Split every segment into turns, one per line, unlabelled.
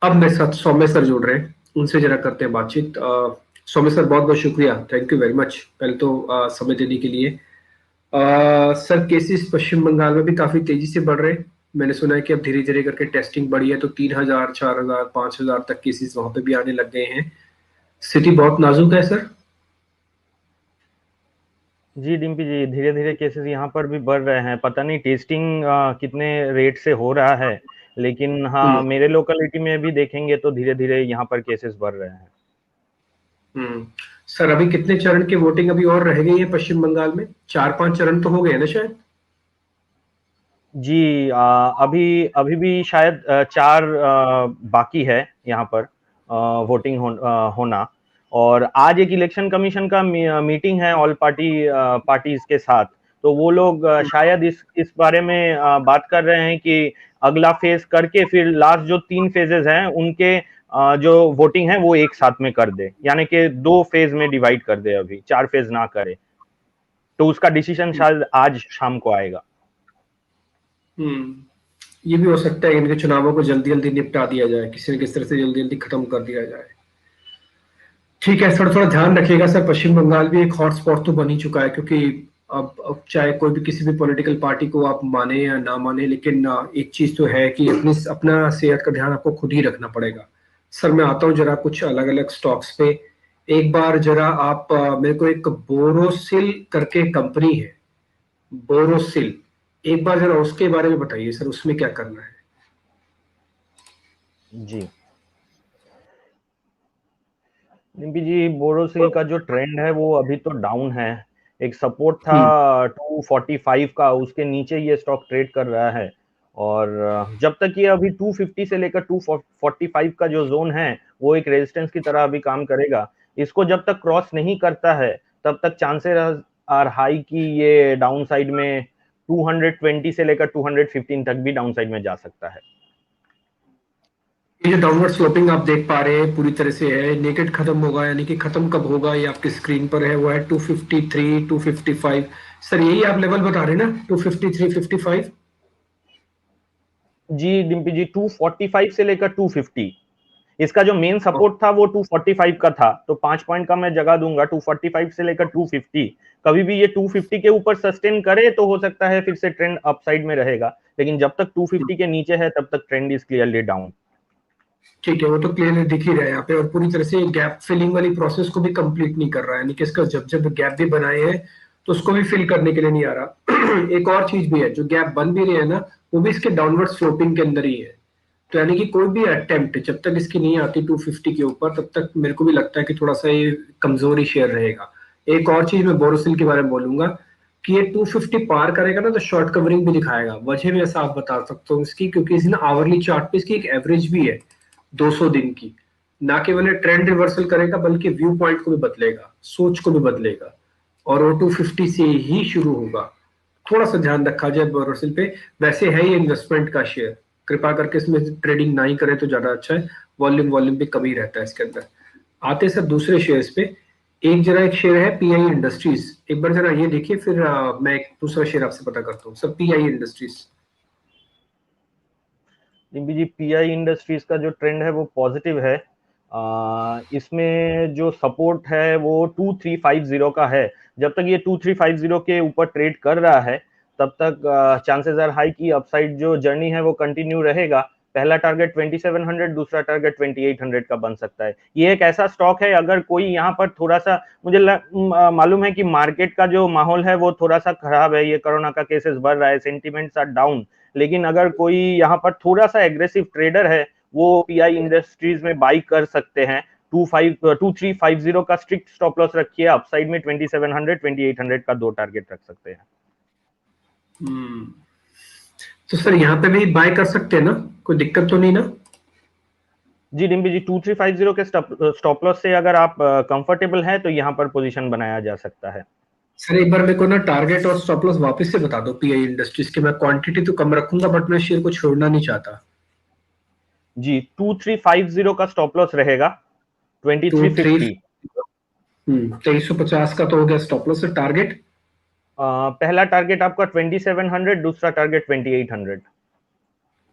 अब मेरे साथ सौम्य सर जुड़ रहे हैं, उनसे जरा करते हैं बातचीत। सौम्य सर, बहुत बहुत शुक्रिया, थैंक यू वेरी मच पहले तो समय देने के लिए। सर, केसेस पश्चिम बंगाल में भी काफी तेजी से बढ़ रहे हैं। मैंने सुना है कि अब धीरे धीरे करके टेस्टिंग बढ़ी है तो 3,000, 4,000, 5,000 तक केसेस वहां पे भी आने लग गए हैं। स्थिति बहुत नाजुक है सर।
जी डिम्पी जी, धीरे धीरे केसेस यहाँ पर भी बढ़ रहे हैं। पता नहीं टेस्टिंग कितने रेट से हो रहा है, लेकिन हाँ,
हम्म।
मेरे लोकेलिटी में भी देखेंगे तो धीरे धीरे यहाँ पर केसेस बढ़ रहे हैं।
हम्म। सर, अभी कितने चरण की वोटिंग अभी और रह गई है पश्चिम बंगाल में? 4-5 चरण तो हो गए ना शायद।
जी अभी अभी भी शायद चार बाकी है यहाँ पर वोटिंग होना। और आज एक इलेक्शन कमीशन का मीटिंग है ऑल पार्टीज के साथ। तो वो लोग शायद इस बारे में बात कर रहे हैं कि अगला फेज करके फिर लास्ट जो 3 फेजेस हैं उनके जो वोटिंग है वो एक साथ में कर दे, यानी कि 2 फेज में डिवाइड कर दे, अभी 4 फेज ना करे। तो उसका डिसीजन शायद आज शाम को आएगा।
ये भी हो सकता है कि इनके चुनावों को जल्दी जल्दी निपटा दिया जाए, किसी न किसी तरह से जल्दी जल्दी खत्म कर दिया जाए। ठीक है सर, थोड़ा ध्यान रखिएगा सर। पश्चिम बंगाल भी एक हॉटस्पॉट तो बन ही चुका है, क्योंकि अब चाहे कोई भी किसी भी पॉलिटिकल पार्टी को आप माने या ना माने, लेकिन एक चीज तो है कि अपना सेहत का ध्यान आपको खुद ही रखना पड़ेगा। सर, मैं आता हूँ जरा कुछ अलग अलग स्टॉक्स पे। एक बार जरा आप मेरे को एक बोरोसिल करके कंपनी है, बोरोसिल, एक बार जरा उसके बारे में बताइए सर, उसमें क्या करना है?
जी निम्पी जी, बोरोसिल का जो ट्रेंड है वो अभी तो डाउन है। एक सपोर्ट था
हम्म।
245 का, उसके नीचे ये स्टॉक ट्रेड कर रहा है। और जब तक ये अभी 250 से लेकर 245 का जो जोन है वो एक रेजिस्टेंस की तरह अभी काम करेगा। इसको जब तक क्रॉस नहीं करता है तब तक चांसेस आर हाई कि ये डाउन साइड में 220 से लेकर 215 तक भी डाउन साइड में जा सकता है।
ये जो डाउनवर्ड स्लोपिंग आप देख पा रहे हैं पूरी तरह से है, नेकेड खत्म होगा, यानी कि खत्म कब होगा ये आपकी स्क्रीन पर है, वो है 253, 255। सर, यही आप लेवल बता रहे हैं ना, 253, 55?
जी डिम्पी जी, 245 से लेकर 250, इसका जो मेन सपोर्ट था वो 245 का था। तो 5 पॉइंट का मैं जगह दूंगा 245 से लेकर 250। कभी भी ये 250 के ऊपर सस्टेन करे तो हो सकता है फिर से ट्रेंड अपसाइड में रहेगा, लेकिन जब तक 250 के नीचे है तब तक ट्रेंड इज क्लियरली डाउन।
ठीक है, वो तो क्लियरली दिख ही रहा है यहाँ पे, और पूरी तरह से गैप फिलिंग वाली प्रोसेस को भी कंप्लीट नहीं कर रहा है, यानी कि इसका जब जब गैप भी बनाए हैं तो उसको भी फिल करने के लिए नहीं आ रहा। एक और चीज भी है, जो गैप बन भी रही है ना, वो भी इसके डाउनवर्ड स्लोपिंग के अंदर ही है। तो यानी कि कोई भी अटेम्प्ट जब तक इसकी नहीं आती 250 के ऊपर, तब तक मेरे को भी लगता है कि थोड़ा सा ये कमजोरी शेयर रहेगा। एक और चीज मैं बोरोसिल के बारे में बोलूंगा कि ये 250 पार करेगा ना तो शॉर्ट कवरिंग भी दिखाएगा। वजह मैं ऐसा आप बता सकता हूँ इसकी, क्योंकि इस ना आवरली चार्ट पे इसकी एक एवरेज भी है 200 दिन की। ना केवल ट्रेंड रिवर्सल करेगा बल्कि व्यू पॉइंट को भी बदलेगा, सोच को भी बदलेगा, और वो 250 से ही शुरू होगा। थोड़ा सा ध्यान रखा जाए बोरोसिल पे। वैसे है ये इन्वेस्टमेंट का शेयर, कृपा करके इसमें ट्रेडिंग ना ही करें तो ज्यादा अच्छा है। वॉल्यूम वॉल्यूम भी कम ही रहता है इसके अंदर। आते सर दूसरे शेयर्स पे। एक शेयर है पीआई इंडस्ट्रीज, एक बार जरा ये देखिए, फिर मैं एक दूसरा शेयर आपसे पता करता हूँ सर, पीआई इंडस्ट्रीज।
जी पीआई इंडस्ट्रीज का जो ट्रेंड है वो पॉजिटिव है। इसमें जो सपोर्ट है वो 2350 का है। जब तक ये 2350 के ऊपर ट्रेड कर रहा है तब तक चांसेस आर हाई की अपसाइड जो जर्नी है वो कंटिन्यू रहेगा। पहला टारगेट 2700, दूसरा टारगेट 2800 का बन सकता है। ये एक ऐसा स्टॉक है, अगर कोई यहाँ पर थोड़ा सा, मुझे मालूम है कि मार्केट का जो माहौल है वो थोड़ा सा खराब है, ये कोरोना का केसेस बढ़ रहा है, सेंटिमेंट्स आर डाउन। लेकिन अगर कोई यहाँ पर थोड़ा सा एग्रेसिव ट्रेडर है वो पीआई इंडस्ट्रीज में बाई कर सकते हैं। 2350 का स्ट्रिक्ट स्टॉप लॉस रखिए, अपसाइड में 2700, 2800 का 2 टारगेट रख सकते हैं।
तो सर यहाँ पे भी बाय कर सकते हैं ना, कोई दिक्कत तो नहीं ना?
जी डिम्पी जी, 2350 के स्टॉप लॉस से अगर आप कंफर्टेबल हैं तो यहाँ पर पोजीशन बनाया जा सकता है।
सर, एक बार मेरे को ना टारगेट और स्टॉप लॉस वापस से बता दो पीआई इंडस्ट्रीज के। मैं क्वांटिटी तो कम रखूंगा, बट मैं शेयर को छोड़ना नहीं चाहता।
जी 2350 का स्टॉप लॉस रहेगा,
टू थ्री
2350।
2350 का तो हो गया स्टॉप लॉस। टारगेट?
पहला टारगेट आपका 2700, दूसरा टारगेट 2800।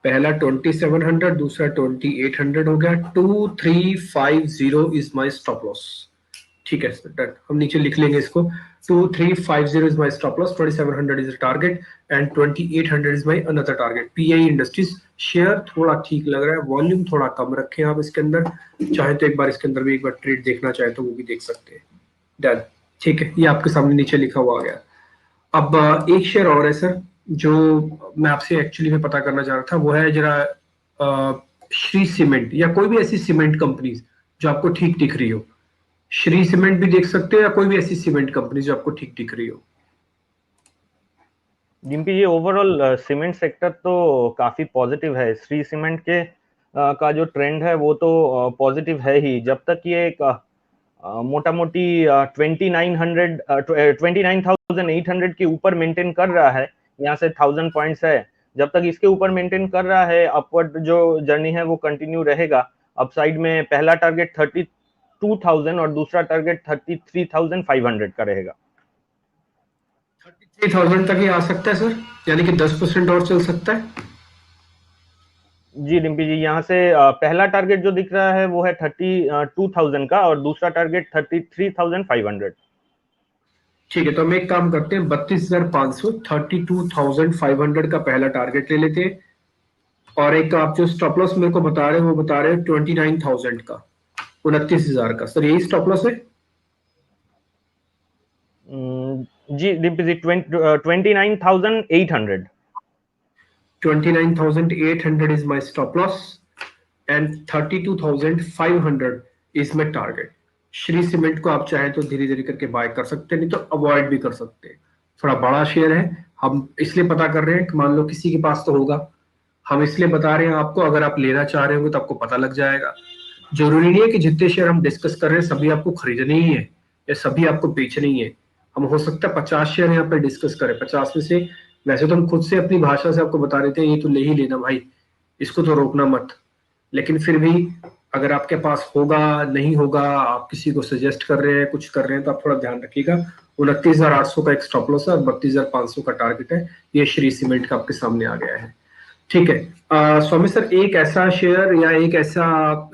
पहला 2700, दूसरा 2800 हो गया। 2350 इज माय स्टॉप लॉस। ठीक है सर, डन। हम नीचे लिख लेंगे इसको। 2350 is my stop loss, 2700 is target and 2800 is my another target. Pi industries share थोड़ा ठीक लग रहा है, वॉल्यूम थोड़ा कम रखें आप इसके अंदर। चाहे तो एक बार इसके अंदर भी एक बार ट्रेड देखना चाहे तो वो भी देख सकते हैं। डन, ठीक है, ये आपके सामने नीचे लिखा हुआ आ गया। अब एक शेयर और है सर जो मैं आपसे एक्चुअली में पता करना चाह रहा था, वो है जरा श्री सीमेंट या कोई भी ऐसी सीमेंट कंपनी जो आपको ठीक दिख रही हो। श्री सीमेंट भी देख सकते हो या कोई भी ऐसी सीमेंट कंपनी जो आपको ठीक दिख रही हो।
जिनकी ये ओवरऑल सीमेंट सेक्टर तो काफी पॉजिटिव है। श्री सीमेंट के का जो ट्रेंड है वो तो पॉजिटिव है ही। जब तक ये एक मोटा मोटी 29,800 के ऊपर मेंटेन कर रहा है, यहाँ से 1000 पॉइंट्स है, जब तक इसके ऊपर मेंटेन कर रहा है अपवर्ड जो जर्नी है वो कंटिन्यू रहेगा। अपसाइड में पहला टारगेट 32,000 और दूसरा टारगेट 33,500 का रहेगा।
33,000 तक ही आ सकता है सर, यानी कि 10% और चल सकता है।
जी डिम्पी जी, यहाँ से पहला टारगेट जो दिख रहा है वो है 32,000 का और दूसरा टारगेट 33,500।
ठीक है, तो हम एक काम करते हैं, 32,500, 32,500 का पहला टारगेट ले लेते हैं। और एक आप जो स्टॉप लॉस मेरे को बता रहे हैं वो बता रहे हैं 29,000 का, 29,000 का। सर यही स्टॉप लॉस है?
जी डिम्पी जी, 29,800।
29,800 is my stop loss and 32,500 is my target। Shri cement को आप चाहे तो धीरे धीरे करके बाय कर सकते हैं, नहीं तो अवॉइड भी कर सकते हैं। थोड़ा बड़ा शेयर है, हम इसलिए पता कर रहे हैं कि मान लो किसी के पास तो होगा, हम इसलिए बता रहे हैं आपको। अगर आप लेना चाह रहे होंगे तो आपको पता लग जाएगा। जरूरी नहीं है कि जितने शेयर हम डिस्कस कर रहे हैं सभी आपको खरीदने ही है या सभी आपको बेचने ही है। हम हो सकता है 50 शेयर यहाँ पे डिस्कस करें, 50 में से वैसे तो हम खुद से अपनी भाषा से आपको बता देते हैं ये तो ले ही लेना भाई, इसको तो रोकना मत। लेकिन फिर भी अगर आपके पास होगा नहीं होगा, आप किसी को सजेस्ट कर रहे हैं, कुछ कर रहे हैं, तो आप थोड़ा ध्यान रखिएगा। 29,800 का एक स्टॉप लॉस है और 32,500 का टारगेट है। ये श्री सीमेंट का आपके सामने आ गया है। ठीक है स्वामी सर, एक ऐसा शेयर या एक ऐसा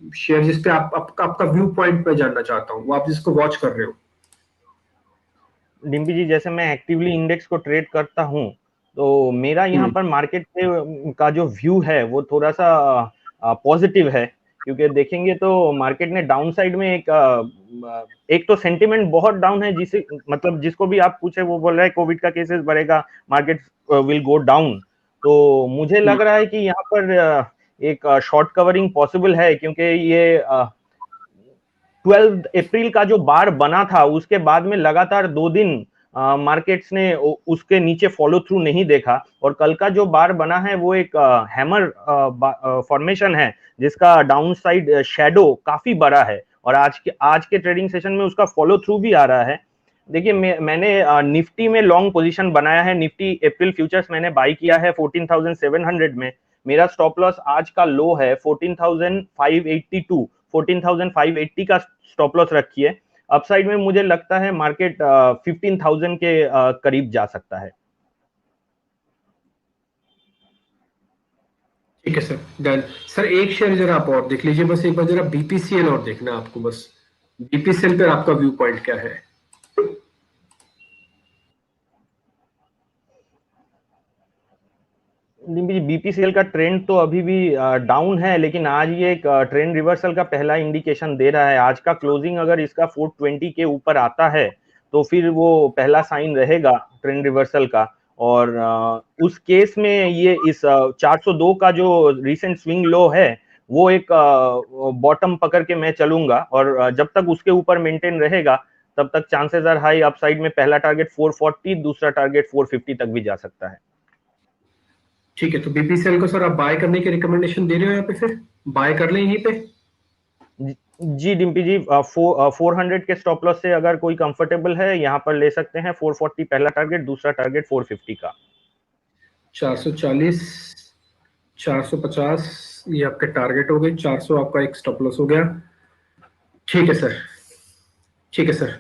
शेयर जिसपे आपका व्यू पॉइंट मैं जानना चाहता हूँ, वो आप जिसको वॉच कर रहे हो।
डिम्पी जी, जैसे मैं एक्टिवली इंडेक्स को ट्रेड करता हूँ तो मेरा यहाँ पर मार्केट का जो व्यू है वो थोड़ा सा पॉजिटिव है। क्योंकि देखेंगे तो मार्केट ने डाउन साइड में एक तो सेंटिमेंट बहुत डाउन है, जिसे मतलब जिसको भी आप पूछे वो बोल रहा है कोविड का केसेस बढ़ेगा, मार्केट विल गो डाउन। तो मुझे लग रहा है कि यहाँ पर एक शॉर्ट कवरिंग पॉसिबल है, क्योंकि ये 12 अप्रैल का जो बार बना था उसके बाद में लगातार 2 दिन मार्केट्स ने उसके नीचे फॉलो थ्रू नहीं देखा। और कल का जो बार बना है वो एक हैमर फॉर्मेशन है जिसका डाउन साइड शेडो काफी बड़ा है और आज के ट्रेडिंग सेशन में उसका फॉलो थ्रू भी आ रहा है। देखिए मैंने निफ्टी में लॉन्ग पोजीशन बनाया है। निफ्टी अप्रैल फ्यूचर्स मैंने बाई किया है 14,700 में। मेरा स्टॉप लॉस आज का लो है 14,582, 14,580 का स्टॉप लॉस रखिए। अपसाइड में मुझे लगता है मार्केट 15,000 के करीब जा सकता है।
ठीक है सर, डन। सर एक शेयर जरा आप और देख लीजिए, बस एक बार जरा बीपीसीएल और देखना आपको, बस बीपीसीएल पे आपका व्यू पॉइंट क्या है।
बीपीसीएल का ट्रेंड तो अभी भी डाउन है, लेकिन आज ये एक ट्रेंड रिवर्सल का पहला इंडिकेशन दे रहा है। आज का क्लोजिंग अगर इसका 420 के ऊपर आता है तो फिर वो पहला साइन रहेगा ट्रेंड रिवर्सल का। और उस केस में ये इस 402 का जो रिसेंट स्विंग लो है वो एक बॉटम पकड़ के मैं चलूंगा। और जब तक उसके ऊपर मेंटेन रहेगा तब तक चांसेस आर हाई अपसाइड में पहला टारगेट 440, दूसरा टारगेट 450 तक भी जा सकता है।
ठीक है, तो बीपीसीएल को सर आप बाय करने की रिकमेंडेशन दे रहे हो यहाँ पे, फिर बाय कर लें यहीं पे?
जी डिम्पी जी, 400 के स्टॉप लॉस से अगर कोई कंफर्टेबल है यहाँ पर ले सकते हैं। 440 पहला टारगेट, दूसरा टारगेट 450 का।
440, 450 ये आपके टारगेट हो गए, 400 आपका एक स्टॉप लॉस हो गया। ठीक है सर, ठीक है सर।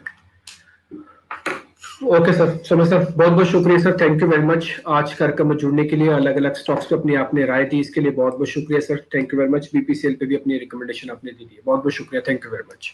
ओके सर, समय सर, बहुत बहुत शुक्रिया sir, thank you very much आज कार्यक्रम में जुड़ने के लिए, अलग अलग स्टॉक्स पे अपनी आपने राय दी, इसके लिए बहुत बहुत शुक्रिया sir, thank you very much. BPCL पे भी अपनी रिकमेंडेशन आपने दी है, बहुत बहुत शुक्रिया, थैंक यू वेरी मच।